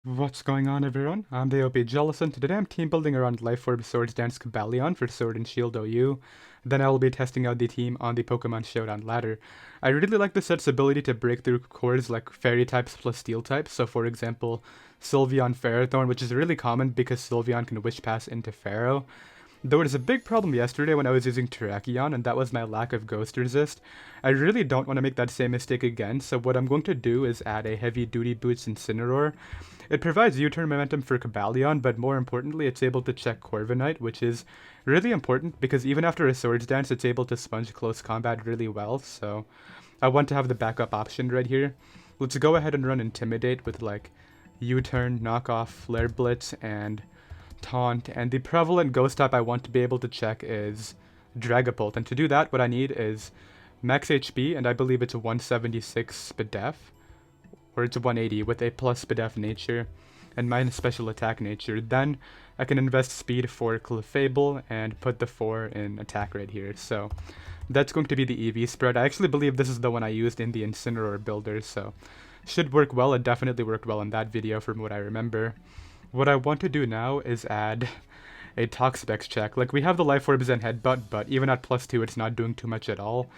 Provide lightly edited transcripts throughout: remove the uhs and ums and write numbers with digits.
What's going on, everyone? I'm the OPJellicent. Today I'm team building around Life Orb Swords Dance Cobalion for Sword and Shield OU. Then I will be testing out the team on the Pokemon Showdown ladder. I really like the set's ability to break through cores like Fairy types plus Steel types. So for example, Sylveon Ferrothorn, which is really common because Sylveon can Wish Pass into Pharaoh. Though it is a big problem yesterday when I was using Terrakion, and that was my lack of Ghost Resist. I really don't want to make that same mistake again, so what I'm going to do is add a Heavy Duty Boots Incineroar. It provides U-turn momentum for Cobalion, but more importantly, it's able to check Corviknight, which is really important because even after a Swords Dance, it's able to sponge close combat really well, so I want to have the backup option right here. Let's go ahead and run Intimidate with like U-turn, knockoff, Flare Blitz, and Taunt, and the prevalent ghost type I want to be able to check is Dragapult, and to do that what I need is max HP, and I believe it's 176 Spadef, or it's 180 with a plus Spadef nature and minus special attack nature. Then I can invest speed for Clefable and put the 4 in attack right here, so that's going to be the EV spread. I actually believe this is the one I used in the Incineroar builder, so should work well. It definitely worked well in that video from what I remember. What I want to do now is add a Toxapex check. Like, we have the Life Orb Zen Headbutt, but even at +2 it's not doing too much at all.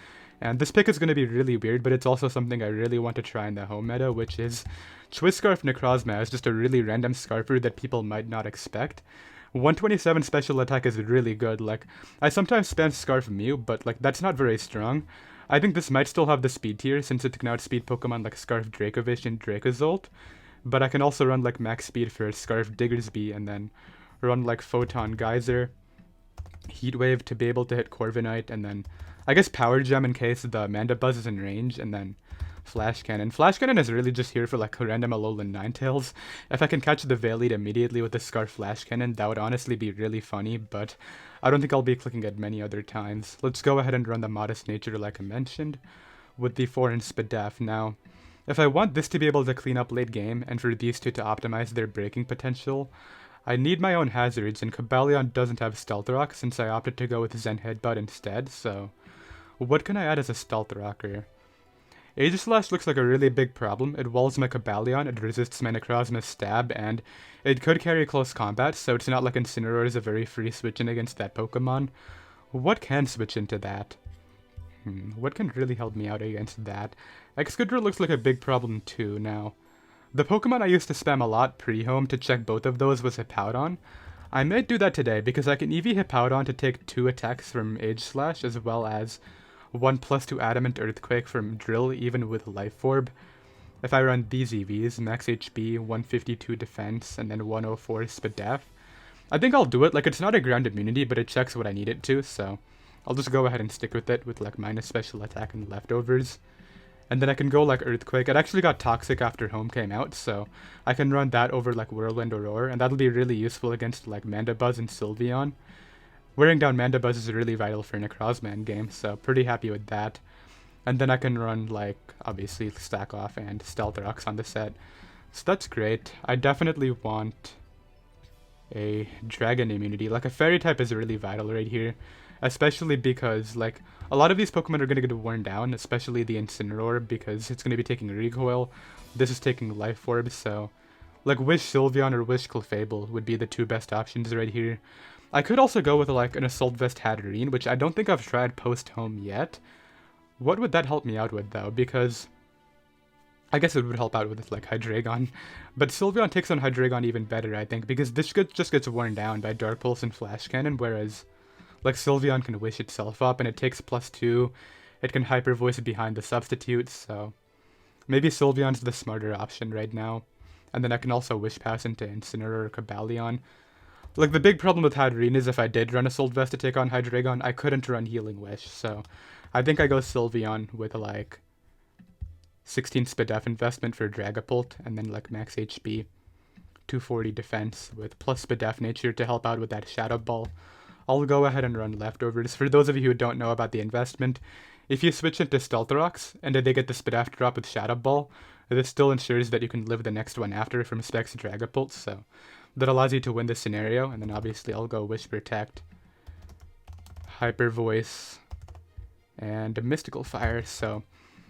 And this pick is going to be really weird, but it's also something I really want to try in the home meta, which is Twist Scarf Necrozma is just a really random Scarfer that people might not expect. 127 special attack is really good. Like, I sometimes spam Scarf Mew, but like that's not very strong. I think this might still have the speed tier since it can outspeed Pokemon like Scarf Dracovish and Dracozolt. But I can also run like max speed for Scarf Diggersby and then run like Photon Geyser, Heat Wave to be able to hit Corviknight, and then I guess Power Gem in case the Mandibuzz is in range, and then Flash Cannon. Flash Cannon is really just here for like random Alolan Ninetales. If I can catch the Veil Lead immediately with the Scarf Flash Cannon, that would honestly be really funny, but I don't think I'll be clicking it many other times. Let's go ahead and run the Modest Nature like I mentioned, with the 4 in Spadef. Now, if I want this to be able to clean up late game, and for these two to optimize their breaking potential, I need my own hazards, and Cobalion doesn't have Stealth Rock since I opted to go with Zen Headbutt instead, so what can I add as a Stealth Rocker? Aegislash looks like a really big problem. It walls my Cobalion, it resists my Necrozma's stab, and it could carry close combat, so it's not like Incineroar is a very free switch in against that Pokemon. What can switch into that? What can really help me out against that? Excadrill looks like a big problem too. Now, the Pokemon I used to spam a lot pre-home to check both of those was Hippowdon. I may do that today because I can EV Hippowdon to take 2 attacks from Aegislash as well as 1+2 Adamant Earthquake from Drill even with Life Orb. If I run these EVs, max HP, 152 defense, and then 104 Spadef, I think I'll do it. Like, it's not a ground immunity, but it checks what I need it to, so I'll just go ahead and stick with it with like minus special attack and leftovers. And then I can go like Earthquake. It actually got Toxic after Home came out, so I can run that over like Whirlwind or Roar, and that'll be really useful against like Mandibuzz and Sylveon. Wearing down Mandibuzz is really vital for Necrozma in game, so pretty happy with that. And then I can run like, obviously, Stack Off and Stealth Rocks on the set. So that's great. I definitely want a Dragon immunity. Like a Fairy type is really vital right here. Especially because, like, a lot of these Pokemon are going to get worn down, especially the Incineroar, because it's going to be taking Recoil. This is taking Life Orb, so like Wish Sylveon or Wish Clefable would be the 2 best options right here. I could also go with like an Assault Vest Hatterene, which I don't think I've tried post-home yet. What would that help me out with though? Because I guess it would help out with like Hydreigon. But Sylveon takes on Hydreigon even better, I think, because this just gets worn down by Dark Pulse and Flash Cannon, whereas like Sylveon can wish itself up and it takes +2. It can Hyper Voice behind the substitutes, so maybe Sylveon's the smarter option right now. And then I can also Wish Pass into Incineroar or Cobalion. Like, the big problem with Hatterene is if I did run Assault Vest to take on Hydreigon, I couldn't run Healing Wish, so I think I go Sylveon with like 16 Spadef investment for Dragapult, and then like max HP, 240 defense with plus Spadef nature to help out with that Shadow Ball. I'll go ahead and run Leftovers. For those of you who don't know about the investment, if you switch into Stealth Rocks and then they get the Spadef drop with Shadow Ball, this still ensures that you can live the next one after from Specs Dragapult, so that allows you to win the scenario. And then obviously I'll go Wish Protect, Hyper Voice, and Mystical Fire, so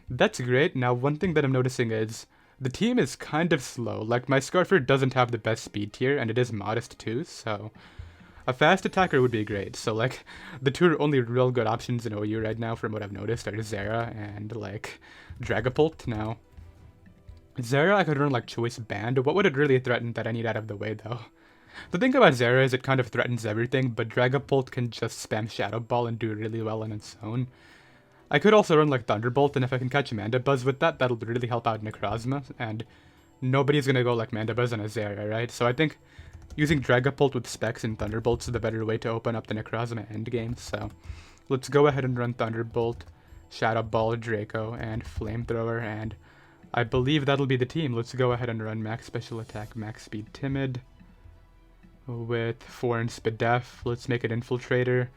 that's great. Now, one thing that I'm noticing is The team is kind of slow. Like, my Scarfer doesn't have the best speed tier, and it is modest too, so a fast attacker would be great. So, like, the two only real good options in OU right now, from what I've noticed, are Zera and, like, Dragapult. Now, Zera, I could run, like, Choice Band. What would it really threaten that I need out of the way, though? The thing about Zera is it kind of threatens everything, but Dragapult can just spam Shadow Ball and do really well on its own. I could also run like Thunderbolt, and if I can catch Mandibuzz with that, that'll really help out Necrozma, and nobody's gonna go like Mandibuzz on a Zera, right? So I think using Dragapult with Specs and Thunderbolt's the better way to open up the Necrozma endgame, so let's go ahead and run Thunderbolt, Shadow Ball, Draco, and Flamethrower, and I believe that'll be the team. Let's go ahead and run Max Special Attack, Max Speed Timid, with 4 in Spadef. Let's make it Infiltrator.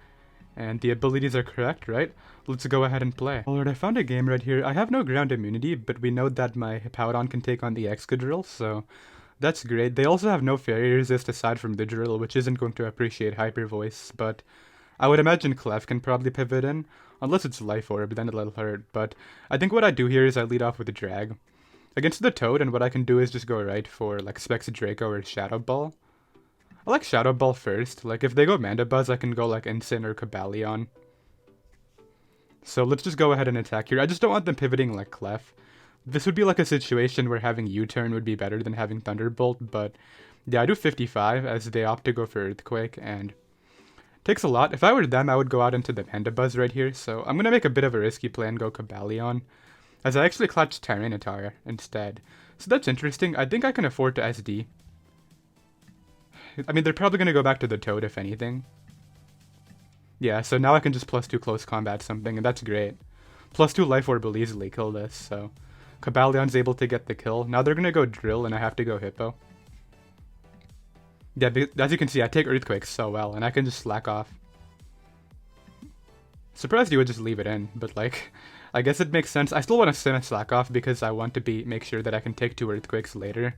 And the abilities are correct, right? Let's go ahead and play. Alright, I found a game right here. I have no ground immunity, but we know that my Hippowdon can take on the Excadrill, so that's great. They also have no Fairy Resist aside from the Drill, which isn't going to appreciate Hyper Voice, but I would imagine Clef can probably pivot in, unless it's Life Orb, then it'll hurt. But I think what I do here is I lead off with a Drag against the Toad, and what I can do is just go right for like Specs Draco or Shadow Ball. I like Shadow Ball first. Like, if they go Mandibuzz, I can go, like, Incin or Cobalion. So let's just go ahead and attack here. I just don't want them pivoting like Clef. This would be, like, a situation where having U-turn would be better than having Thunderbolt, but yeah, I do 55 as they opt to go for Earthquake, and takes a lot. If I were them, I would go out into the Mandibuzz right here, so I'm gonna make a bit of a risky play and go Cobalion, as I actually clutched Tyranitar instead. So that's interesting. I think I can afford to SD. I mean, they're probably going to go back to the Toad, if anything. Yeah, so now I can just +2 close combat something, and that's great. +2 Life Orb will easily kill this, so Cobalion's able to get the kill. Now they're going to go Drill, and I have to go Hippo. Yeah, as you can see, I take Earthquake so well, and I can just slack off. Surprised you would just leave it in, but like, I guess it makes sense. I still want to sim slack off because I want to make sure that I can take 2 Earthquakes later.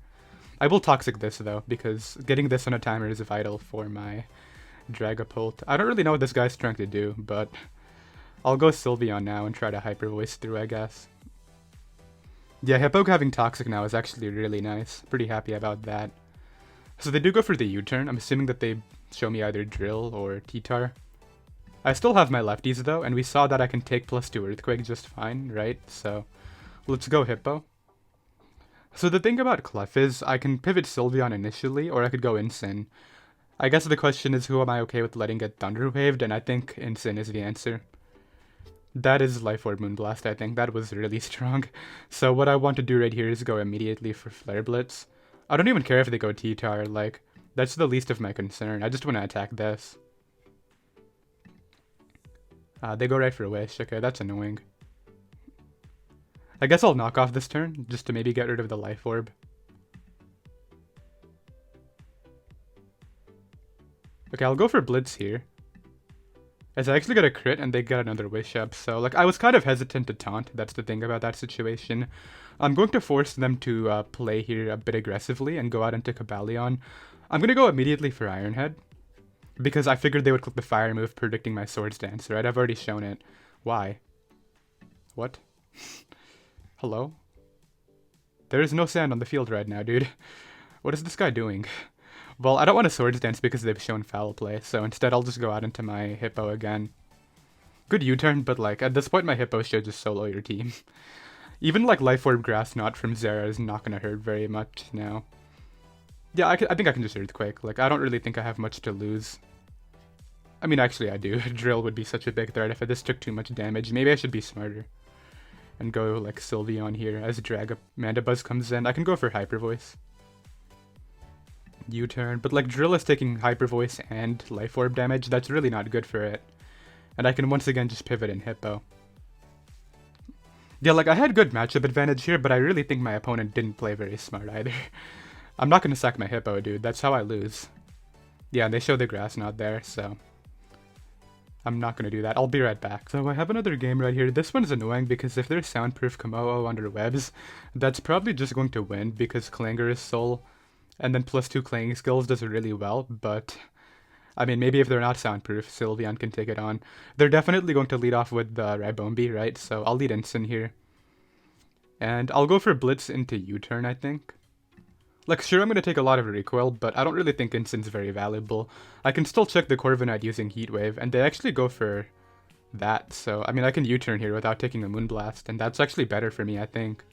I will Toxic this, though, because getting this on a timer is vital for my Dragapult. I don't really know what this guy's trying to do, but I'll go Sylveon now and try to Hyper Voice through, I guess. Yeah, Hippo having Toxic now is actually really nice. Pretty happy about that. So they do go for the U-turn. I'm assuming that they show me either Drill or T-Tar. I still have my lefties, though, and we saw that I can take +2 Earthquake just fine, right? So let's go Hippo. So the thing about Clef is, I can pivot Sylveon initially, or I could go Incin. I guess the question is, who am I okay with letting get Thunder Waved, and I think Incin is the answer. That is Life Orb Moonblast, I think. That was really strong. So what I want to do right here is go immediately for Flare Blitz. I don't even care if they go T-Tar, like, that's the least of my concern. I just want to attack this. They go right for Wish. Okay, that's annoying. I guess I'll knock off this turn, just to maybe get rid of the Life Orb. Okay, I'll go for Blitz here. As I actually get a crit and they get another Wish up, so like I was kind of hesitant to taunt, that's the thing about that situation. I'm going to force them to play here a bit aggressively and go out into Cobalion. I'm going to go immediately for Iron Head, because I figured they would click the fire move predicting my Swords Dance, right? I've already shown it. Why? What? Hello? There is no sand on the field right now, dude. What is this guy doing? Well, I don't want to Swords Dance because they've shown foul play, so instead I'll just go out into my Hippo again. Good U-turn, but like, at this point my Hippo should just solo your team. Even like Life Orb Grass Knot from Zera is not going to hurt very much now. Yeah, I think I can just Earthquake. Like, I don't really think I have much to lose. I mean, actually I do. Drill would be such a big threat if this took too much damage. Maybe I should be smarter and go like Sylveon here as Mandibuzz comes in. I can go for Hyper Voice. U-turn, but like Drill is taking Hyper Voice and Life Orb damage. That's really not good for it. And I can once again just pivot in Hippo. Yeah, like I had good matchup advantage here, but I really think my opponent didn't play very smart either. I'm not going to sack my Hippo, dude. That's how I lose. Yeah, they show the Grass Knot there, so I'm not going to do that. I'll be right back. So I have another game right here. This one's annoying because if there's Soundproof Komodo under Webs, that's probably just going to win because Clanger is Soul, and then +2 Clanging Skills does really well, but I mean, maybe if they're not Soundproof, Sylveon can take it on. They're definitely going to lead off with the Ribombi, right? So I'll lead Incin here. And I'll go for Blitz into U-turn, I think. Like, sure, I'm going to take a lot of recoil, but I don't really think Incin's very valuable. I can still check the Corviknight using Heat Wave, and they actually go for that. So, I mean, I can U-turn here without taking a Moonblast, and that's actually better for me, I think.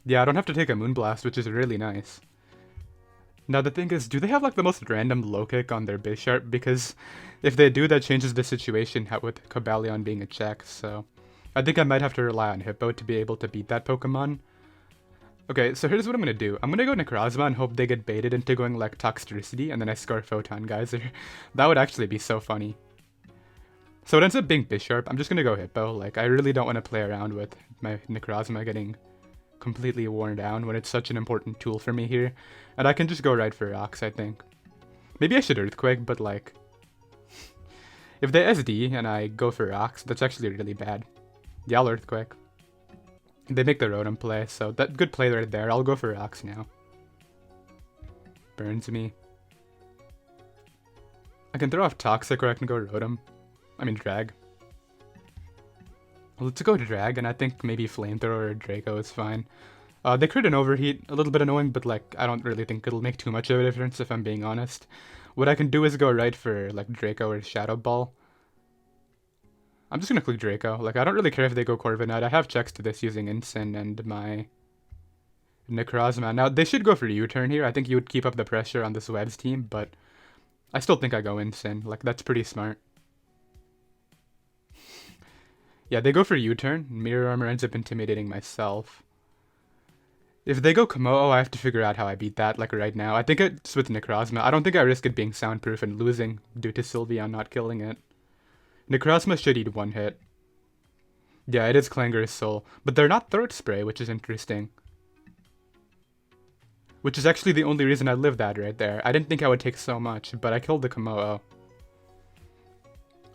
Yeah, I don't have to take a Moonblast, which is really nice. Now, the thing is, do they have, like, the most random low kick on their Bisharp? Because if they do, that changes the situation with Cobalion being a check, so I think I might have to rely on Hippo to be able to beat that Pokemon. Okay, so here's what I'm gonna do. I'm gonna go Necrozma and hope they get baited into going, like, Toxtricity, and then I score Photon Geyser. That would actually be so funny. So it ends up being Bisharp. I'm just gonna go Hippo. Like, I really don't want to play around with my Necrozma getting completely worn down when it's such an important tool for me here. And I can just go right for Rocks, I think. Maybe I should Earthquake, but, like, if they SD and I go for Rocks, that's actually really bad. Yeah, I'll Earthquake. They make the Rotom play, so that good play right there. I'll go for Rocks now. Burns me. I can throw off Toxic or I can go Rotom. I mean Drag. Let's go Drag, and I think maybe Flamethrower or Draco is fine. They crit an Overheat, a little bit annoying, but like I don't really think it'll make too much of a difference if I'm being honest. What I can do is go right for like Draco or Shadow Ball. I'm just gonna click Draco. Like, I don't really care if they go Corviknight. I have checks to this using Incin and my Necrozma. Now, they should go for U-turn here. I think you would keep up the pressure on this Webs team, but I still think I go Incin. Like, that's pretty smart. Yeah, they go for U-turn. Mirror Armor ends up intimidating myself. If they go Komodo, I have to figure out how I beat that, like, right now. I think it's with Necrozma. I don't think I risk it being soundproof and losing due to Sylveon not killing it. Necrozma should eat one hit. Yeah, it is Clanger's Soul. But they're not Throat Spray, which is interesting. Which is actually the only reason I lived that right there. I didn't think I would take so much, but I killed the Komodo.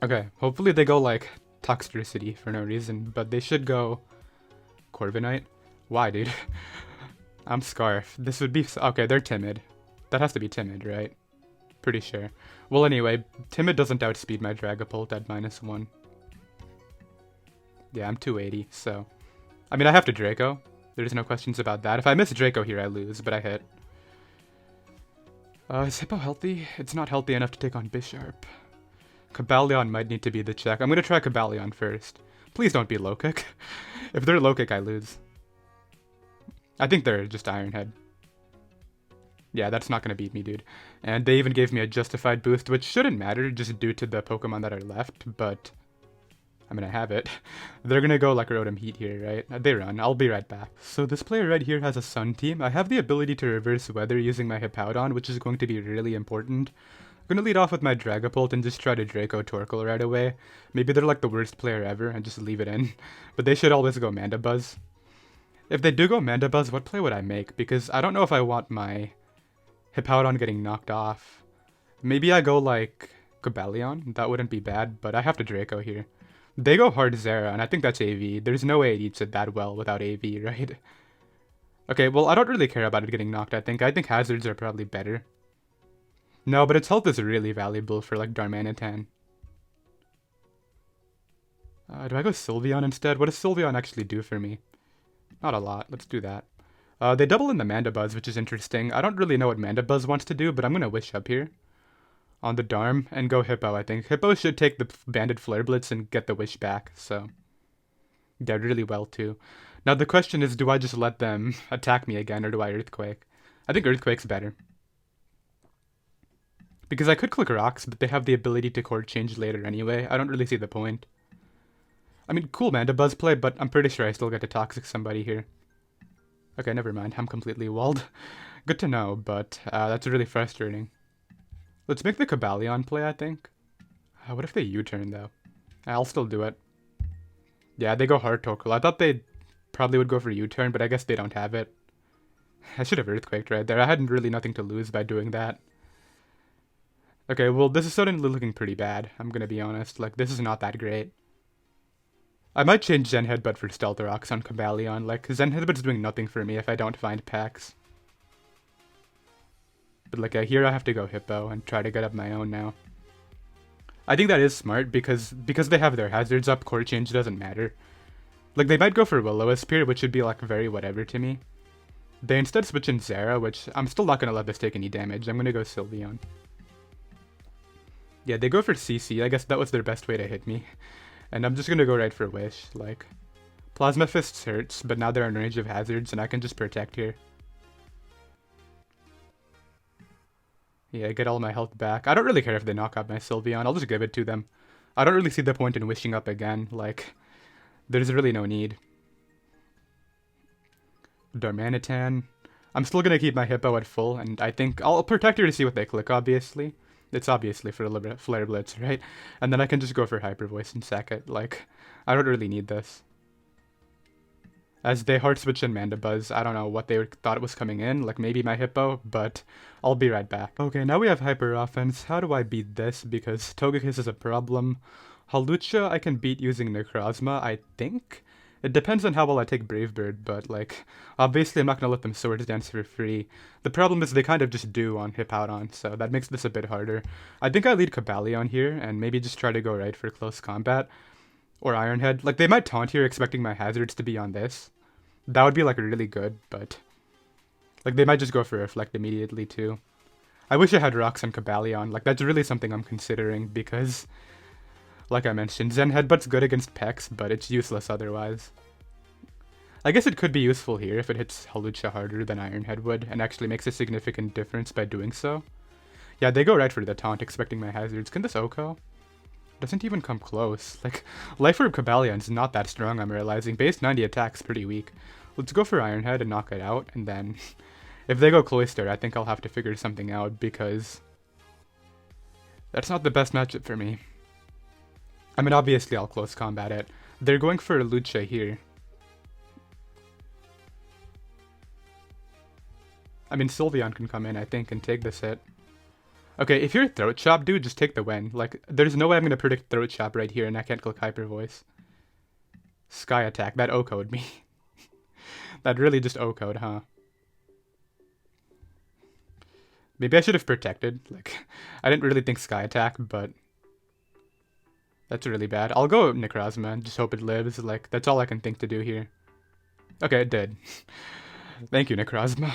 Okay, hopefully they go, like, Toxtricity for no reason, but they should go Corviknight. Why, dude? I'm Scarf. This would be... Okay, they're Timid. That has to be Timid, right? Pretty sure. Well, anyway, Timid doesn't outspeed my Dragapult at -1. Yeah, I'm 280, so... I mean, I have to Draco. There's no questions about that. If I miss Draco here, I lose, but I hit. Is Hippo healthy? It's not healthy enough to take on Bisharp. Cobalion might need to be the check. I'm gonna try Cobalion first. Please don't be low kick. If they're low kick, I lose. I think they're just Iron Head. Yeah, that's not gonna beat me, dude. And they even gave me a justified boost, which shouldn't matter just due to the Pokemon that are left, but... I mean, I have it. They're gonna go like Rotom Heat here, right? They run. I'll be right back. So this player right here has a Sun team. I have the ability to reverse weather using my Hippowdon, which is going to be really important. I'm gonna lead off with my Dragapult and just try to Draco Torkoal right away. Maybe they're like the worst player ever and just leave it in. But they should always go Mandibuzz. If they do go Mandibuzz, what play would I make? Because I don't know if I want my Hippowdon getting knocked off. Maybe I go like Cobalion. That wouldn't be bad, but I have to Draco here. They go hard Zera, and I think that's AV. There's no way it eats it that well without AV, right? Okay, well, I don't really care about it getting knocked, I think. I think Hazards are probably better. No, but its health is really valuable for, like, Darmanitan. Do I go Sylveon instead? What does Sylveon actually do for me? Not a lot. Let's do that. They double in the Mandibuzz, which is interesting. I don't really know what Mandibuzz wants to do, but I'm gonna Wish Up here on the Darm and go Hippo, I think. Hippo should take the Banded Flare Blitz and get the Wish back, so... Yeah, really well, too. Now, the question is, do I just let them attack me again, or do I Earthquake? I think Earthquake's better. Because I could click Rocks, but they have the ability to Chord Change later anyway. I don't really see the point. I mean, cool Mandibuzz play, but I'm pretty sure I still get to Toxic somebody here. Okay, never mind. I'm completely walled. Good to know, but that's really frustrating. Let's make the Cobalion play, I think. What if they U-turn, though? I'll still do it. Yeah, they go hard Torkoal. I thought they probably would go for U-turn, but I guess they don't have it. I should have Earthquaked right there. I had really nothing to lose by doing that. Okay, well, this is suddenly looking pretty bad. I'm gonna be honest. Like, this is not that great. I might change Zen Headbutt for Stealth Rocks on Cobalion. Like, Zen Headbutt's doing nothing for me if I don't find packs. But like, here I have to go Hippo and try to get up my own now. I think that is smart because they have their hazards up, Chord Change doesn't matter. Like, they might go for Will-O-Wisp here, which would be, like, very whatever to me. They instead switch in Zera, which I'm still not going to let this take any damage. I'm going to go Sylveon. Yeah, they go for CC. I guess that was their best way to hit me. And I'm just going to go right for Wish. Like, Plasma Fists hurts, but now they're in range of hazards, and I can just protect here. Yeah, get all my health back. I don't really care if they knock out my Sylveon. I'll just give it to them. I don't really see the point in wishing up again. Like, there's really no need. Darmanitan. I'm still going to keep my Hippo at full, and I think I'll protect her to see what they click, obviously. It's obviously for Flare Blitz, right? And then I can just go for Hyper Voice and sack it. Like, I don't really need this. As they hard switch in Mandibuzz, I don't know what they thought it was coming in, like maybe my Hippo, but I'll be right back. Okay, now we have Hyper Offense. How do I beat this? Because Togekiss is a problem. Hawlucha I can beat using Necrozma, I think? It depends on how well I take Brave Bird, but like, obviously I'm not going to let them Swords Dance for free. The problem is they kind of just do on Hippowdon, so that makes this a bit harder. I think I lead Cobalion here, and maybe just try to go right for close combat. Or Iron Head. Like, they might taunt here expecting my hazards to be on this. That would be, like, really good, but... Like, they might just go for Reflect immediately, too. I wish I had Rocks on Cobalion. Like, that's really something I'm considering, because... Like I mentioned, Zen Headbutt's good against Pex, but it's useless otherwise. I guess it could be useful here if it hits Hawlucha harder than Iron Head would, and actually makes a significant difference by doing so. Yeah, they go right for the taunt, expecting my hazards. Can this OHKO? Doesn't even come close. Like, Life Orb Cobalion's not that strong, I'm realizing. Base 90 attack's pretty weak. Let's go for Iron Head and knock it out, and then... if they go Cloyster, I think I'll have to figure something out, because... that's not the best matchup for me. I mean, obviously I'll close combat it. They're going for Lucha here. I mean, Sylveon can come in, I think, and take this hit. Okay, if you're Throat Chop, dude, just take the win. Like, there's no way I'm going to predict Throat Chop right here, and I can't click Hyper Voice. Sky Attack, that OHKO'd me. That really just OHKO'd, huh? Maybe I should have protected. Like, I didn't really think Sky Attack, but... that's really bad. I'll go Necrozma and just hope it lives. Like, that's all I can think to do here. Okay, it did. Thank you, Necrozma.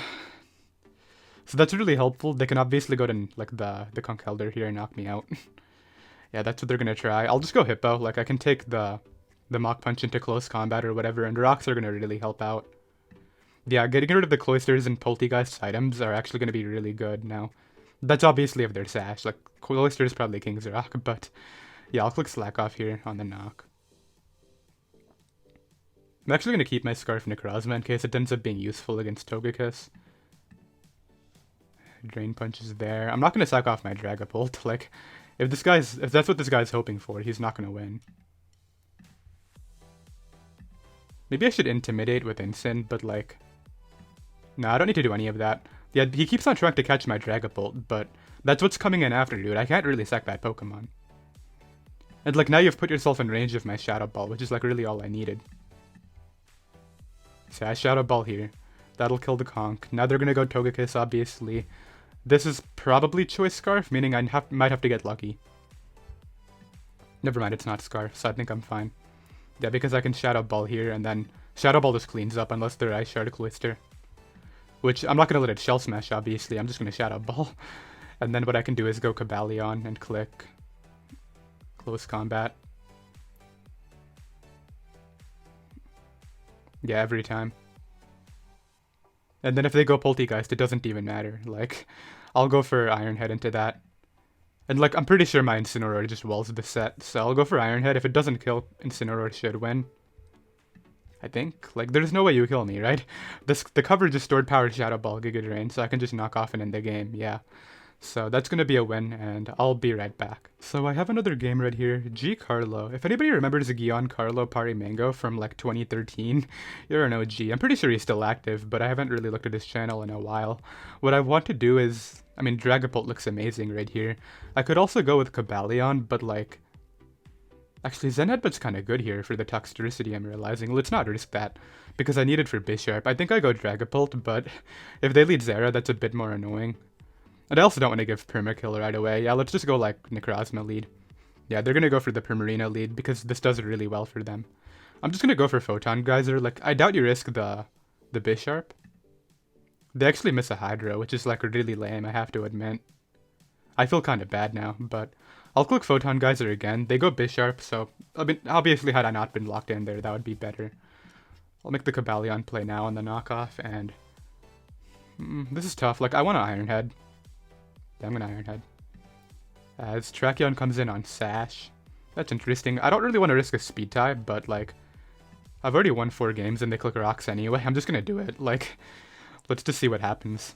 So that's really helpful. They can obviously go to, like, the Conkeldurr here and knock me out. Yeah, that's what they're gonna try. I'll just go Hippo. Like, I can take the Mach Punch into close combat or whatever, and Rocks are gonna really help out. Yeah, getting rid of the Cloisters and Polteageist items are actually gonna be really good now. That's obviously if they're Sash. Like, Cloister is probably King's Rock, but... yeah, I'll click Slack off here on the knock. I'm actually going to keep my Scarf Necrozma in case it ends up being useful against Togekiss. Drain Punch is there. I'm not going to sack off my Dragapult. Like, if that's what this guy's hoping for, he's not going to win. Maybe I should Intimidate with Incin, but like... no, I don't need to do any of that. Yeah, he keeps on trying to catch my Dragapult, but that's what's coming in after, dude. I can't really sack that Pokemon. And like, now you've put yourself in range of my Shadow Ball, which is like really all I needed. So I Shadow Ball here. That'll kill the Conk. Now they're gonna go Togekiss, obviously. This is probably Choice Scarf, meaning I might have to get lucky. Never mind, it's not Scarf, so I think I'm fine. Yeah, because I can Shadow Ball here, and then Shadow Ball just cleans up unless they're Ice Shard Cloister. Which, I'm not gonna let it Shell Smash, obviously, I'm just gonna Shadow Ball. And then what I can do is go Cobalion and click... close combat. Yeah, every time. And then if they go Polteageist, it doesn't even matter. Like, I'll go for Iron Head into that. And like, I'm pretty sure my Incineroar just walls the set, so I'll go for Iron Head. If it doesn't kill, Incineroar should win. I think. Like, there's no way you kill me, right? The cover just stored power Shadow Ball, Giga Drain, so I can just knock off and end the game, yeah. So that's going to be a win, and I'll be right back. So I have another game right here, G Carlo. If anybody remembers Giancarlo Parimango from like 2013, you're an OG. I'm pretty sure he's still active, but I haven't really looked at his channel in a while. What I want to do is, I mean, Dragapult looks amazing right here. I could also go with Cobalion, but like... actually, Zen Headbutt's kind of good here for the Toxtricity, I'm realizing. Let's not risk that, because I need it for Bisharp. I think I go Dragapult, but if they lead Zera, that's a bit more annoying. And I also don't want to give Permakill right away. Yeah, let's just go like Necrozma lead. Yeah, they're going to go for the Primarina lead because this does really well for them. I'm just gonna go for Photon Geyser. Like, I doubt you risk the Bisharp. They actually miss a Hydro, which is like really lame, I have to admit. I feel kind of bad now, but I'll click Photon Geyser again. They go Bisharp, so I mean, obviously had I not been locked in there, that would be better. I'll make the Cobalion play now on the knockoff, and this is tough. Like, I want to Iron Head. Yeah, I'm gonna Iron Head. As Tracheon comes in on Sash. That's interesting. I don't really want to risk a Speed type, but like, I've already won 4 games and they click Rocks anyway. I'm just gonna do it. Like, let's just see what happens.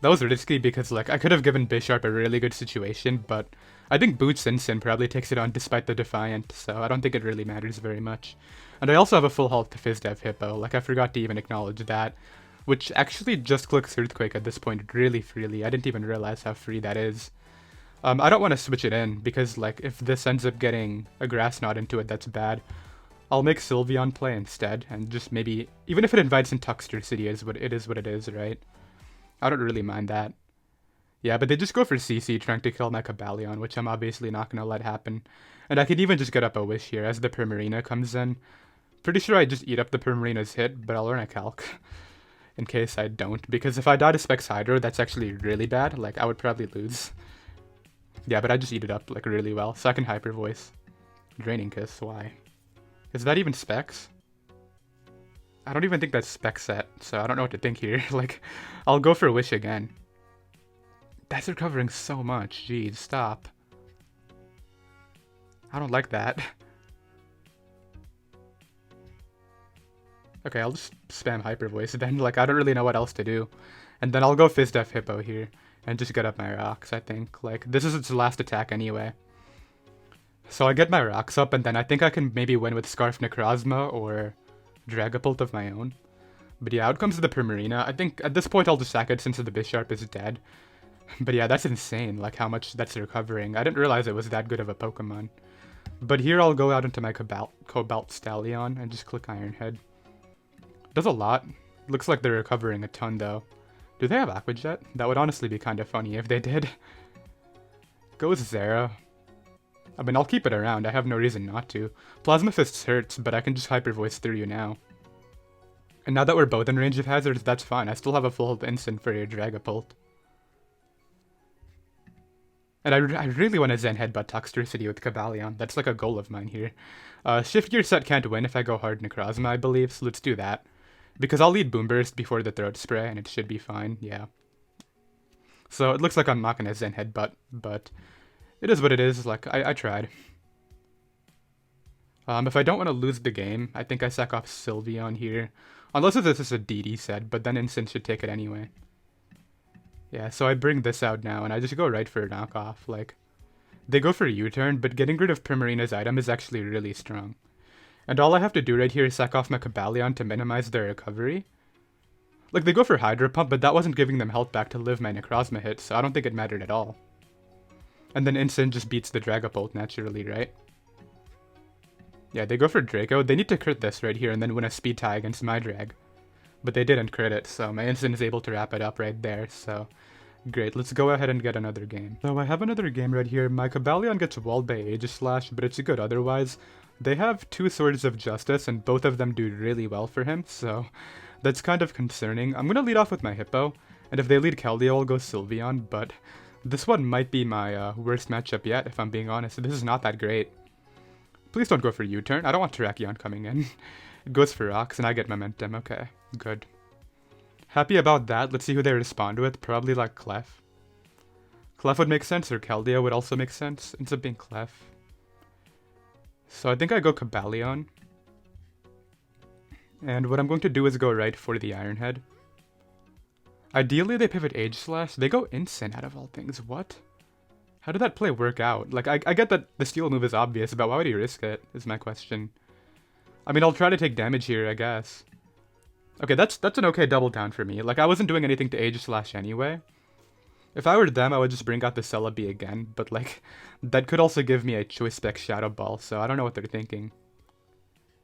That was risky because like, I could have given Bisharp a really good situation, but I think Boots Incin probably takes it on despite the Defiant, so I don't think it really matters very much. And I also have a full health to Fizdev Hippo. Like, I forgot to even acknowledge that. Which actually just clicks Earthquake at this point really freely. I didn't even realize how free that is. I don't want to switch it in, because like, if this ends up getting a Grass Knot into it, that's bad. I'll make Sylveon play instead, and just maybe, even if it invites in Tuxter City, it is what it is, right? I don't really mind that. Yeah, but they just go for CC, trying to kill my Cobalion, which I'm obviously not going to let happen. And I could even just get up a Wish here, as the Primarina comes in. Pretty sure I just eat up the Primarina's hit, but I'll learn a Calc. In case I don't, because if I die to Specs Hydro, that's actually really bad. Like, I would probably lose. Yeah, but I just eat it up, like, really well. So I can Hyper Voice. Draining Kiss, why? Is that even Specs? I don't even think that's Spec set, so I don't know what to think here. Like, I'll go for Wish again. That's recovering so much. Jeez, stop. I don't like that. Okay, I'll just spam Hyper Voice then. Like, I don't really know what else to do. And then I'll go Fizdev Hippo here and just get up my Rocks, I think. Like, this is its last attack anyway. So I get my Rocks up, and then I think I can maybe win with Scarf Necrozma or Dragapult of my own. But yeah, out comes the Primarina. I think at this point I'll just sack it since the Bisharp is dead. But yeah, that's insane, like how much that's recovering. I didn't realize it was that good of a Pokemon. But here I'll go out into my Cobalt Stallion and just click Iron Head. Does a lot. Looks like they're recovering a ton though. Do they have Aqua Jet? That would honestly be kind of funny if they did. Goes Zera. I mean, I'll keep it around. I have no reason not to. Plasma Fists hurts, but I can just Hyper Voice through you now. And now that we're both in range of hazards, that's fine. I still have a full health instant for your Dragapult. And I really want to Zen Headbutt Tuxter City with Cobalion. That's like a goal of mine here. Shift Gear set can't win if I go hard Necrozma, I believe, so let's do that. Because I'll lead Boom Burst before the Throat Spray, and it should be fine, yeah. So it looks like I'm not going to Zen Headbutt, but it is what it is. Like, I tried. If I don't want to lose the game, I think I sack off Sylveon here. Unless this is a DD set, but then Instant should take it anyway. Yeah, so I bring this out now, and I just go right for a knockoff. Like, they go for a U-turn, but getting rid of Primarina's item is actually really strong. And all I have to do right here is sack off my Cobalion to minimize their recovery. Like, they go for Hydro Pump, but that wasn't giving them health back to live my Necrozma hit, so I don't think it mattered at all. And then Instant just beats the Dragapult naturally, right? Yeah, they go for Draco. They need to crit this right here and then win a speed tie against my Drag. But they didn't crit it, so my Instant is able to wrap it up right there, so great. Let's go ahead and get another game. So I have another game right here. My Cobalion gets walled by Aegislash, but it's good otherwise. They have 2 Swords of Justice, and both of them do really well for him, so that's kind of concerning. I'm gonna lead off with my Hippo, and if they lead Keldeo, I'll go Sylveon, but this one might be my worst matchup yet, if I'm being honest. This is not that great. Please don't go for U-turn. I don't want Terrakion coming in. It goes for Rocks, and I get Momentum. Okay, good. Happy about that. Let's see who they respond with. Probably like Clef. Clef would make sense, or Keldeo would also make sense. Ends up being Clef. So I think I go Cobalion. And what I'm going to do is go right for the Iron Head. Ideally, they pivot Aegislash. They go Instant out of all things. What? How did that play work out? Like, I get that the steal move is obvious, but why would he risk it, is my question. I mean, I'll try to take damage here, I guess. Okay, that's an okay double down for me. Like, I wasn't doing anything to Aegislash anyway. If I were them, I would just bring out the Celebi again, but like, that could also give me a Choice Spec Shadow Ball, so I don't know what they're thinking.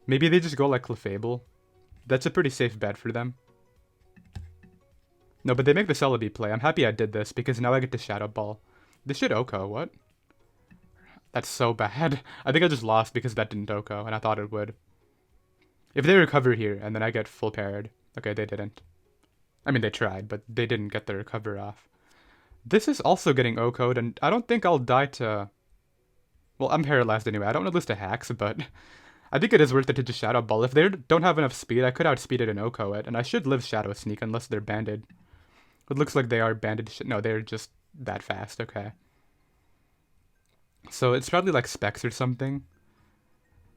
Maybe they just go like Clefable. That's a pretty safe bet for them. No, but they make the Celebi play. I'm happy I did this, because now I get the Shadow Ball. This should Oko, what? That's so bad. I think I just lost because that didn't OHKO, and I thought it would. If they recover here, and then I get full parried. Okay, they didn't. I mean, they tried, but they didn't get the recover off. This is also getting OHKO'd, and I don't think I'll die to... Well, I'm paralyzed anyway. I don't want to lose to hacks, but I think it is worth it to just Shadow Ball. If they don't have enough speed, I could outspeed it and OHKO it, and I should live Shadow Sneak unless they're banded. It looks like they are banded. No, they're just that fast. Okay. So it's probably like Specs or something.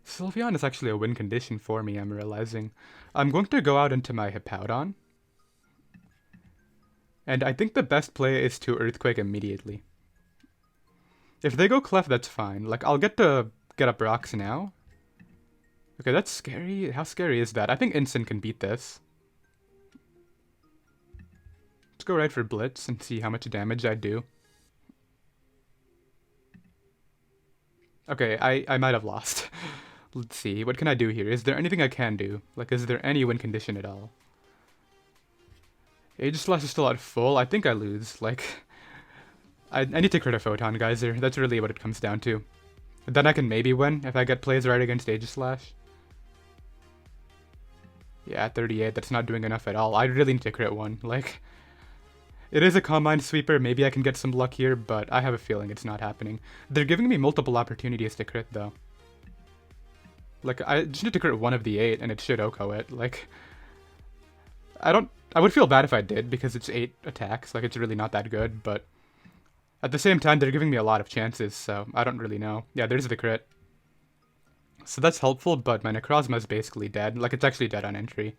Sylveon is actually a win condition for me, I'm realizing. I'm going to go out into my Hippowdon. And I think the best play is to Earthquake immediately. If they go Clef, that's fine. Like, I'll get to get up rocks now. Okay, that's scary. How scary is that? I think Incin can beat this. Let's go right for Blitz and see how much damage I do. Okay, I might have lost. Let's see, what can I do here? Is there anything I can do? Like, is there any win condition at all? Aegislash is still at full. I think I lose. Like, I need to crit a Photon Geyser. That's really what it comes down to. Then I can maybe win if I get plays right against Aegislash. Yeah, at 38, that's not doing enough at all. I really need to crit one. Like, it is a Combine Sweeper. Maybe I can get some luck here, but I have a feeling it's not happening. They're giving me multiple opportunities to crit, though. Like, I just need to crit one of the 8, and it should OHKO it. Like, I would feel bad if I did, because it's 8 attacks. Like, it's really not that good, but at the same time, they're giving me a lot of chances, so I don't really know. Yeah, there's the crit. So that's helpful, but my Necrozma is basically dead. Like, it's actually dead on entry.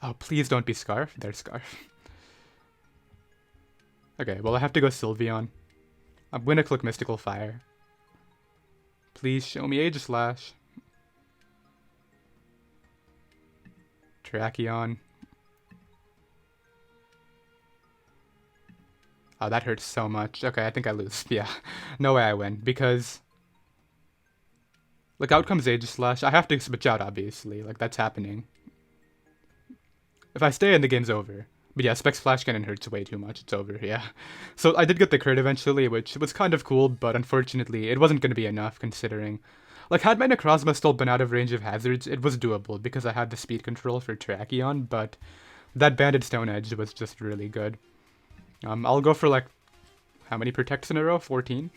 Oh, please don't be Scarf. There's Scarf. Okay, well, I have to go Sylveon. I'm gonna click Mystical Fire. Please show me Aegislash. Terrakion. Oh, that hurts so much. Okay, I think I lose. Yeah, no way I win, because... Like, out comes Aegislash. I have to switch out, obviously. Like, that's happening. If I stay in, the game's over. But yeah, Specs Flash Cannon hurts way too much. It's over, yeah. So I did get the crit eventually, which was kind of cool, but unfortunately, it wasn't going to be enough, considering... Like, had my Necrozma still been out of range of hazards, it was doable, because I had the speed control for Terrakion, but that Banded Stone Edge was just really good. I'll go for, like, how many Protects in a row? 14?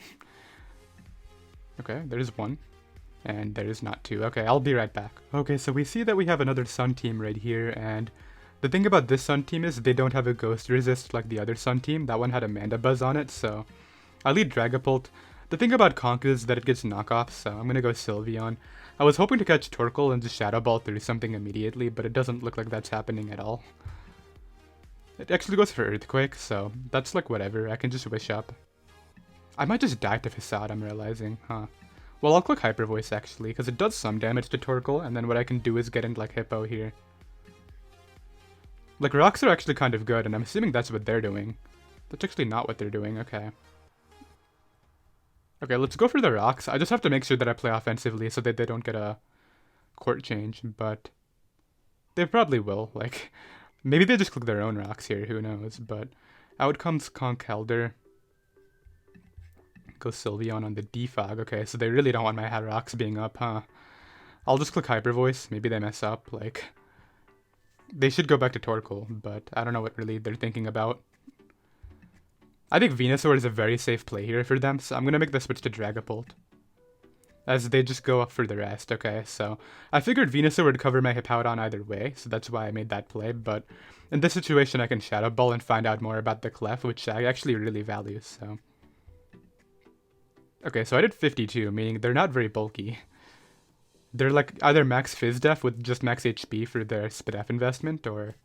Okay, there's 1. And there's not 2. Okay, I'll be right back. Okay, so we see that we have another Sun team right here, and the thing about this Sun team is they don't have a Ghost Resist like the other Sun team. That one had a Mandibuzz on it, so I lead Dragapult. The thing about Conk is that it gets knockoffs, so I'm gonna go Sylveon. I was hoping to catch Torkoal and just Shadow Ball through something immediately, but it doesn't look like that's happening at all. It actually goes for Earthquake, so that's like whatever. I can just Wish Up. I might just die to Facade, I'm realizing, huh? Well, I'll click Hyper Voice actually, because it does some damage to Torkoal, and then what I can do is get into like Hippo here. Like, Rocks are actually kind of good, and I'm assuming that's what they're doing. That's actually not what they're doing, okay. Okay, let's go for the Rocks. I just have to make sure that I play offensively so that they don't get a court change, but they probably will. Like, maybe they just click their own Rocks here, who knows, but out comes Conkeldurr. Go Sylveon on the Defog. Okay, so they really don't want my Rocks being up, huh? I'll just click Hyper Voice. Maybe they mess up, like... They should go back to Torkoal, but I don't know what really they're thinking about. I think Venusaur is a very safe play here for them, so I'm going to make the switch to Dragapult. As they just go up for the rest, okay, so... I figured Venusaur would cover my Hippowdon either way, so that's why I made that play, but... In this situation, I can Shadow Ball and find out more about the Clef, which I actually really value, so... Okay, so I did 52, meaning they're not very bulky. They're like either max Fizz Def with just max HP for their Spidef investment, or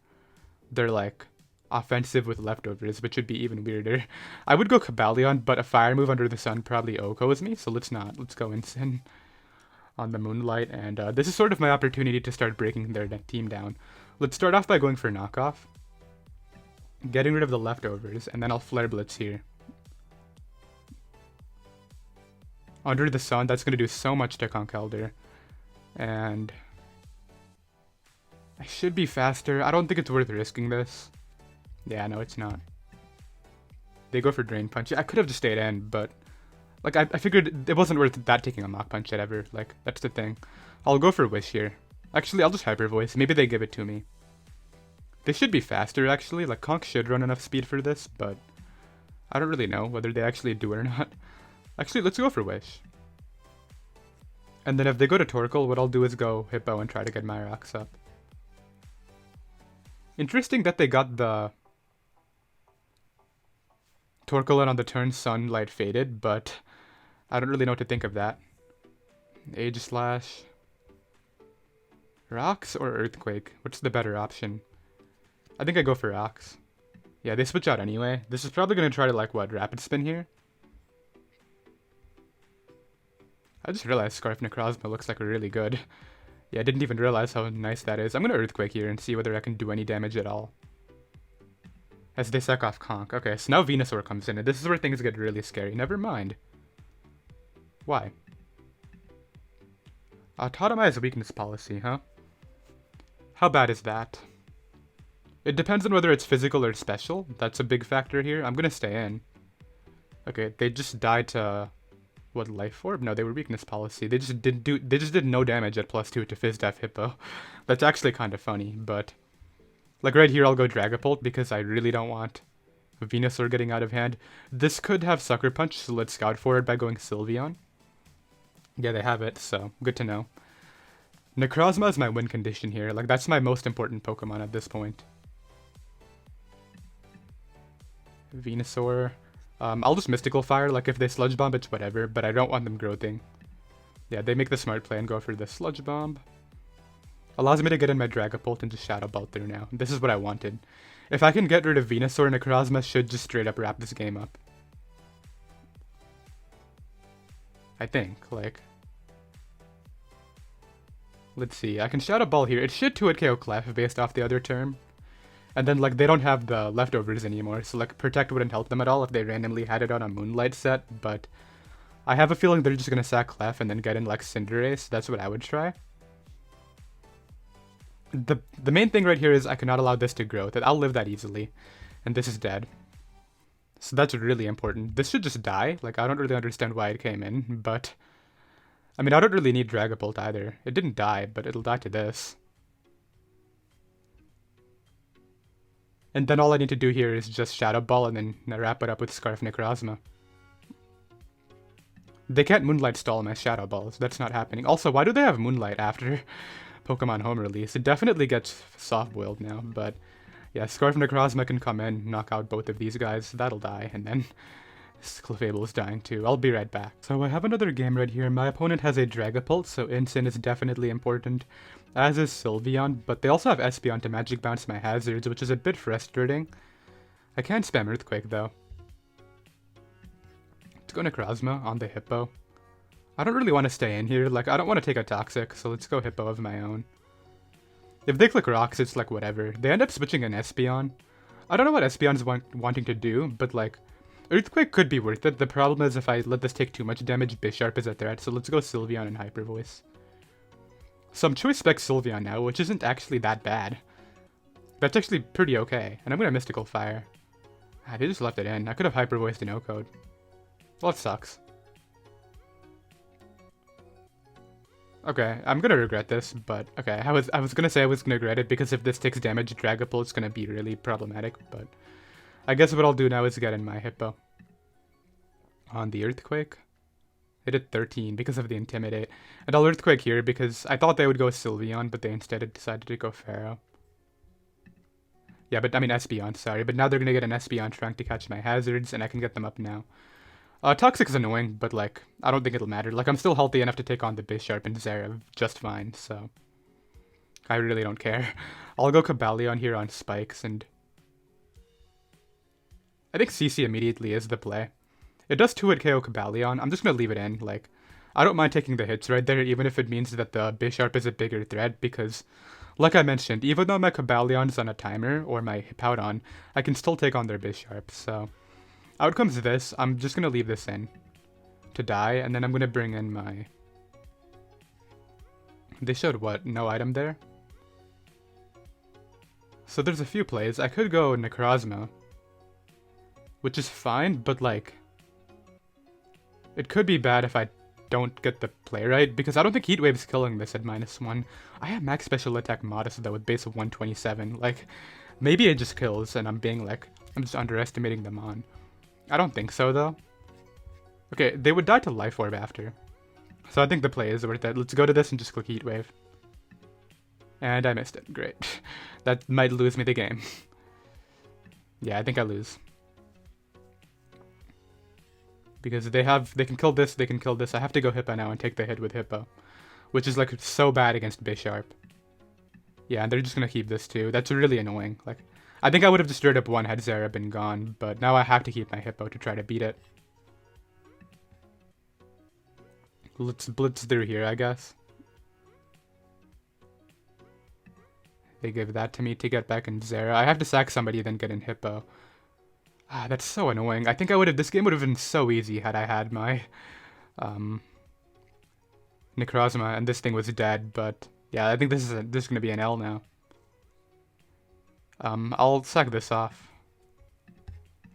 they're like offensive with Leftovers, which would be even weirder. I would go Cobalion, but a Fire move under the sun probably OHKOs me, so let's not. Let's go Incin on the Moonlight, and this is sort of my opportunity to start breaking their team down. Let's start off by going for Knockoff, getting rid of the Leftovers, and then I'll Flare Blitz here. Under the Sun, that's going to do so much to Conkeldurr. And I should be faster. I don't think it's worth risking this. Yeah, no, it's not. They go for Drain Punch. I could have just stayed in, but Like, I figured it wasn't worth that taking a Mach Punch ever. Like, that's the thing. I'll go for Wish here. Actually, I'll just Hyper Voice. Maybe they give it to me. They should be faster, actually. Like, Conk should run enough speed for this, but I don't really know whether they actually do it or not. Actually, let's go for Wish. And then if they go to Torkoal, what I'll do is go Hippo and try to get my rocks up. Interesting that they got the Torkoal on the turn Sunlight Faded, but I don't really know what to think of that. Age Slash. Rocks or Earthquake? What's the better option? I think I go for Rocks. Yeah, they switch out anyway. This is probably going to try to, like, what, Rapid Spin here? I just realized Scarf Necrozma looks like really good. Yeah, I didn't even realize how nice that is. I'm going to Earthquake here and see whether I can do any damage at all. As they sack off Conk. Okay, so now Venusaur comes in, and this is where things get really scary. Never mind. Why? Autotomize weakness policy, huh? How bad is that? It depends on whether it's physical or special. That's a big factor here. I'm gonna stay in. Okay, they just died to what, Life Orb? No, they were weakness policy. They just did no damage at +2 to Fizdef Hippo. That's actually kind of funny, but like right here I'll go Dragapult because I really don't want Venusaur getting out of hand. This could have Sucker Punch, so let's scout for it by going Sylveon. Yeah, they have it, so good to know. Necrozma is my win condition here. Like, that's my most important Pokemon at this point. Venusaur. I'll just Mystical Fire. Like, if they Sludge Bomb, it's whatever, but I don't want them growthing. Yeah, they make the smart play and go for the Sludge Bomb. Allows me to get in my Dragapult and just Shadow Ball through now. This is what I wanted. If I can get rid of Venusaur, Necrozma should just straight up wrap this game up. I think, like... Let's see, I can Shadow Ball here. It should 2-hit KO Clef based off the other term. And then, like, they don't have the leftovers anymore, so, like, Protect wouldn't help them at all if they randomly had it on a Moonlight set, but I have a feeling they're just gonna sack Clef and then get in, like, Cinderace. That's what I would try. The main thing right here is I cannot allow this to grow. That I'll live that easily. And this is dead. So that's really important. This should just die. Like, I don't really understand why it came in, but... I mean, I don't really need Dragapult either. It didn't die, but it'll die to this. And then all I need to do here is just Shadow Ball and then wrap it up with Scarf Necrozma. They can't Moonlight stall my Shadow Balls. That's not happening. Also, why do they have Moonlight after Pokemon Home release? It definitely gets soft-boiled now, but... Yeah, Scarf Necrozma can come in, knock out both of these guys. That'll die, and then... Clefable is dying too. I'll be right back. So I have another game right here. My opponent has a Dragapult, so Incin is definitely important, as is Sylveon, but they also have Espeon to Magic Bounce my hazards, which is a bit frustrating. I can't spam Earthquake though. Let's go Necrozma on the Hippo. I don't really want to stay in here. Like, I don't want to take a Toxic, so let's go Hippo of my own. If they click Rocks, it's like whatever. They end up switching an Espeon. I don't know what Espeon's wanting to do, but like... Earthquake could be worth it. The problem is if I let this take too much damage, Bisharp is a threat, so let's go Sylveon and Hyper Voice. So I'm Choice Spec Sylveon now, which isn't actually that bad. That's actually pretty okay, and I'm gonna Mystical Fire. Ah, they just left it in. I could have Hyper Voiced to no code. Well, that sucks. Okay, I'm gonna regret this, but okay, I was gonna say I was gonna regret it because if this takes damage, Dragapult's gonna be really problematic, but... I guess what I'll do now is get in my Hippo. On the Earthquake. They did 13 because of the Intimidate. And I'll Earthquake here because I thought they would go Sylveon, but they instead decided to go Pharaoh. Yeah, but I mean Espeon, sorry. But now they're gonna get an Espeon trying to catch my hazards, and I can get them up now. Toxic is annoying, but like, I don't think it'll matter. Like, I'm still healthy enough to take on the Bisharp and Zerav just fine, so... I really don't care. I'll go Cobalion here on Spikes, and... I think CC immediately is the play. It does 2-hit KO Cobalion. I'm just going to leave it in. Like, I don't mind taking the hits right there, even if it means that the Bisharp is a bigger threat, because, like I mentioned, even though my Cobalion is on a timer, or my Hippowdon, I can still take on their Bisharp, so... Outcome's this. I'm just going to leave this in to die, and then I'm going to bring in my... They showed what? No item there? So there's a few plays. I could go Necrozma, which is fine, but like... It could be bad if I don't get the play right, because I don't think Heat Wave's killing this at -1. I have max special attack modest though with base of 127. Like, maybe it just kills and I'm just underestimating them on. I don't think so though. Okay, they would die to Life Orb after. So I think the play is worth it. Let's go to this and just click Heat Wave. And I missed it. Great. That might lose me the game. Yeah, I think I lose. Because they can kill this, they can kill this. I have to go Hippo now and take the hit with Hippo. Which is like so bad against Bisharp. Yeah, and they're just gonna keep this too. That's really annoying. Like, I think I would have just straight up won had Zera been gone, but now I have to keep my Hippo to try to beat it. Let's blitz through here, I guess. They give that to me to get back in Zera. I have to sack somebody, then get in Hippo. Ah, that's so annoying. I think this game would have been so easy had I had my, Necrozma and this thing was dead, but yeah, I think this is gonna be an L now. I'll sack this off.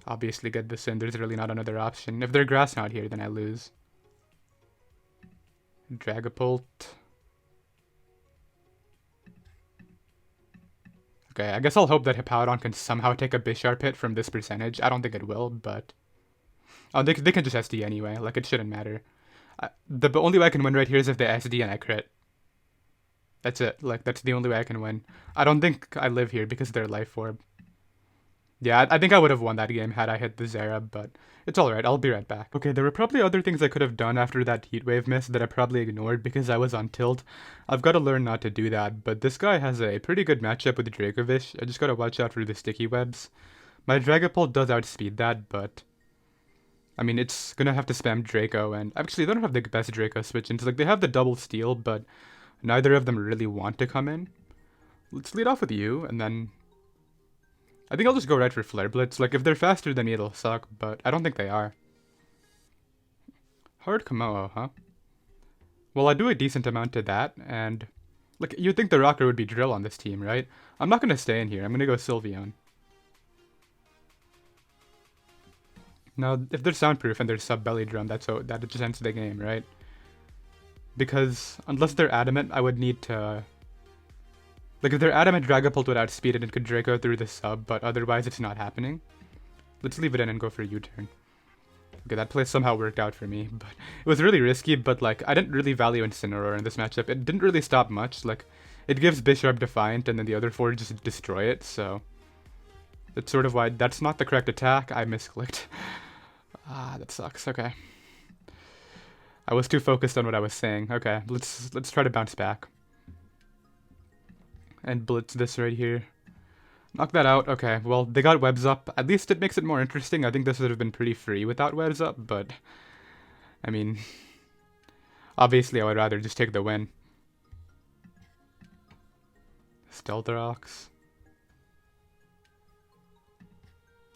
Obviously get this in, there's really not another option. If they're grass out here, then I lose. Dragapult. Okay, I guess I'll hope that Hippowdon can somehow take a Bisharp hit from this percentage. I don't think it will, but... Oh, they can just SD anyway. Like, it shouldn't matter. The only way I can win right here is if they SD and I crit. That's it. Like, that's the only way I can win. I don't think I live here because they're Life Orb. Yeah, I think I would have won that game had I hit the Zera, but it's alright, I'll be right back. Okay, there were probably other things I could have done after that Heat Wave miss that I probably ignored because I was on tilt. I've got to learn not to do that, but this guy has a pretty good matchup with Dracovish. I just gotta watch out for the sticky webs. My Dragapult does outspeed that, but... I mean, it's gonna have to spam Draco, and actually they don't have the best Draco switch-ins. Like, they have the double steal, but neither of them really want to come in. Let's lead off with you, and then... I think I'll just go right for Flare Blitz. Like, if they're faster than me, it'll suck, but I don't think they are. Hard Komodo, huh? Well, I do a decent amount to that, and... Like, you'd think the Rocker would be Drill on this team, right? I'm not gonna stay in here. I'm gonna go Sylveon. Now, if they're Soundproof and they're Sub-Belly Drum, that just ends the game, right? Because, unless they're Adamant, I would need to... Like, if they're Adamant, Dragapult would outspeed it and could Draco through the sub, but otherwise it's not happening. Let's leave it in and go for a U-turn. Okay, that play somehow worked out for me, but it was really risky, but, like, I didn't really value Incineroar in this matchup. It didn't really stop much. Like, it gives Bisharp Defiant, and then the other four just destroy it, so... That's sort of why that's not the correct attack. I misclicked. Ah, that sucks. Okay. I was too focused on what I was saying. Okay, let's try to bounce back. And blitz this right here. Knock that out. Okay, well, they got webs up. At least it makes it more interesting. I think this would have been pretty free without webs up, but... I mean... Obviously, I would rather just take the win. Stealth Rocks.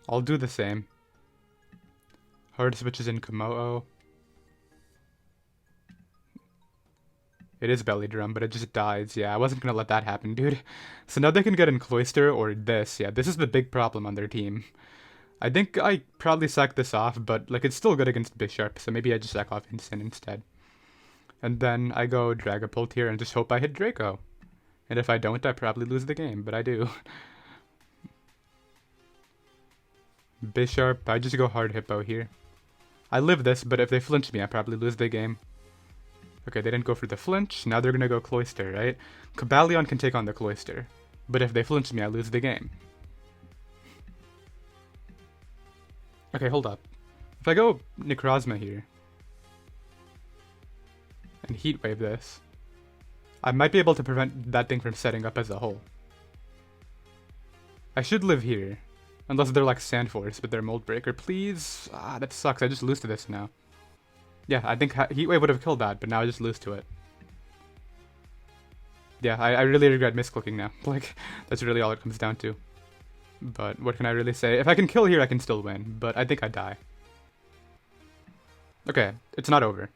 I'll do the same. Hard switches in Komodo. It is Belly Drum, but it just dies. Yeah, I wasn't gonna let that happen, dude. So now they can get in Cloyster or this. Yeah, this is the big problem on their team. I think I probably sack this off, but like it's still good against Bisharp, so maybe I just sack off Incin instead. And then I go Dragapult here and just hope I hit Draco. And if I don't, I probably lose the game, but I do. Bisharp, I just go hard Hippo here. I live this, but if they flinch me, I probably lose the game. Okay, they didn't go for the flinch. Now they're gonna go Cloyster, right? Cobalion can take on the Cloyster. But if they flinch me, I lose the game. Okay, hold up. If I go Necrozma here, and Heat Wave this, I might be able to prevent that thing from setting up as a whole. I should live here. Unless they're like Sand Force, but they're Mold Breaker. Please? Ah, that sucks. I just lose to this now. Yeah, I think Heat Wave would have killed that, but now I just lose to it. Yeah, I really regret misclicking now. Like, that's really all it comes down to. But what can I really say? If I can kill here, I can still win, but I think I die. Okay, it's not over.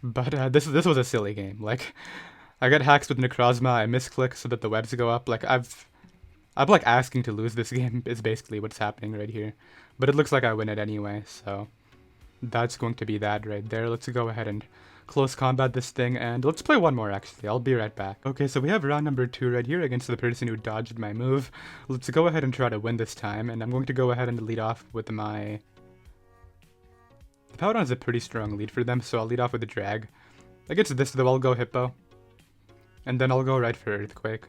But this was a silly game. Like, I got hacks with Necrozma, I misclick so that the webs go up. Like, I've I'm like asking to lose this game is basically what's happening right here. But it looks like I win it anyway, so that's going to be that right there. Let's go ahead and close combat this thing, and let's play one more actually. I'll be right back. Okay, so we have round number 2 right here against the person who dodged my move. Let's go ahead and try to win this time, and I'm going to go ahead and lead off with my... Hippowdon has a pretty strong lead for them, so I'll lead off with the drag. Against this though, I'll go Hippo. And then I'll go right for Earthquake.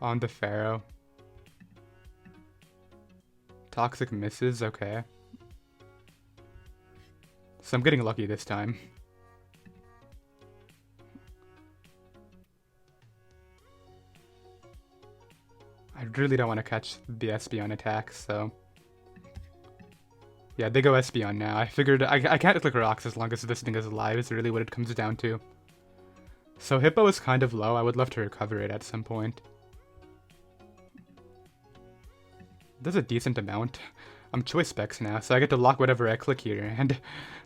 On the Pharaoh. Toxic misses, okay. So I'm getting lucky this time. I really don't want to catch the Espeon attack, so... Yeah, they go Espeon now. I figured I can't click rocks as long as this thing is alive is really what it comes down to. So Hippo is kind of low. I would love to recover it at some point. That's a decent amount. I'm choice specs now, so I get to lock whatever I click here, and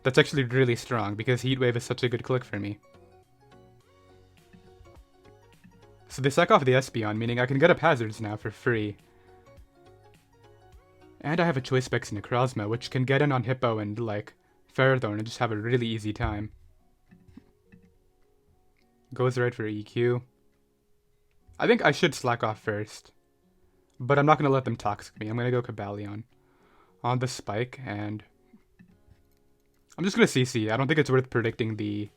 that's actually really strong because Heat Wave is such a good click for me. So they sack off the Espeon, meaning I can get up hazards now for free. And I have a choice specs Necrozma, which can get in on Hippo and, like, Ferrothorn and just have a really easy time. Goes right for EQ. I think I should slack off first. But I'm not going to let them Toxic me. I'm going to go Cobalion on the Spike, and... I'm just going to CC. I don't think it's worth predicting the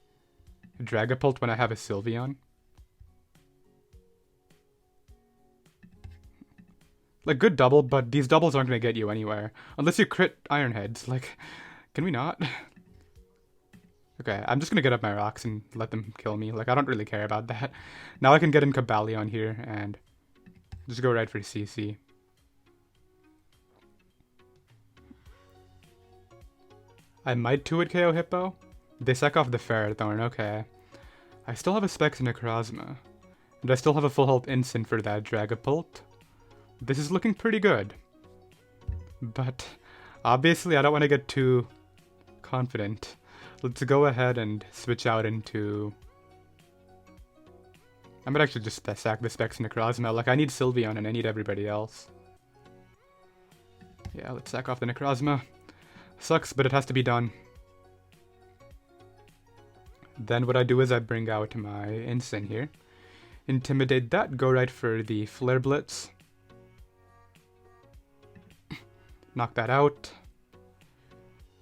Dragapult when I have a Sylveon. Like, good double, but these doubles aren't going to get you anywhere. Unless you crit Iron Heads. Like, can we not? Okay, I'm just going to get up my rocks and let them kill me. Like, I don't really care about that. Now I can get in Cobalion here and just go right for CC. I might 2-hit KO Hippo. They sack off the Ferrothorn, okay. I still have a Specs Necrozma. And I still have a full health Incin for that Dragapult. This is looking pretty good. But obviously I don't want to get too confident. Let's go ahead and switch out into... I might actually just sack the Specs Necrozma. Like, I need Sylveon and I need everybody else. Yeah, let's sack off the Necrozma. Sucks, but it has to be done. Then what I do is I bring out my Incin here. Intimidate that, go right for the Flare Blitz. Knock that out.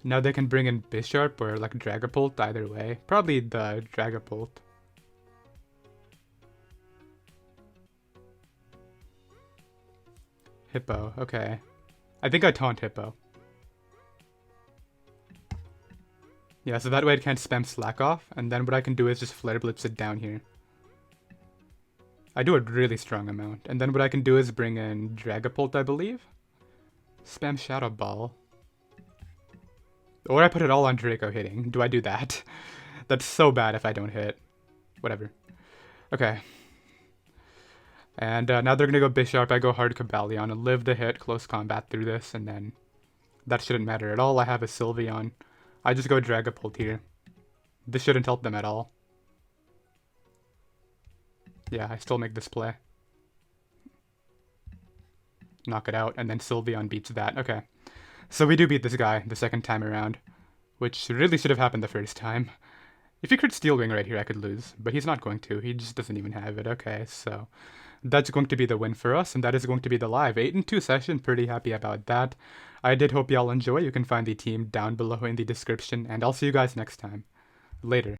Now they can bring in Bisharp or like Dragapult, either way. Probably the Dragapult. Hippo, okay. I think I taunt Hippo. Yeah, so that way it can't spam Slack off, and then what I can do is just Flare Blitz it down here. I do a really strong amount, and then what I can do is bring in Dragapult, I believe? Spam Shadow Ball. Or I put it all on Draco hitting. Do I do that? That's so bad if I don't hit. Whatever. Okay. And now they're going to go Bisharp. I go hard Cobalion and live the hit, close combat through this, and then that shouldn't matter at all. I have a Sylveon. I just go Dragapult here. This shouldn't help them at all. Yeah, I still make this play. Knock it out, and then Sylveon beats that. Okay. So we do beat this guy the second time around, which really should have happened the first time. If he could Steel Wing right here, I could lose, but he's not going to. He just doesn't even have it. Okay, so that's going to be the win for us, and that is going to be the live 8-2 session. Pretty happy about that. I did hope y'all enjoy. You can find the team down below in the description, and I'll see you guys next time. Later.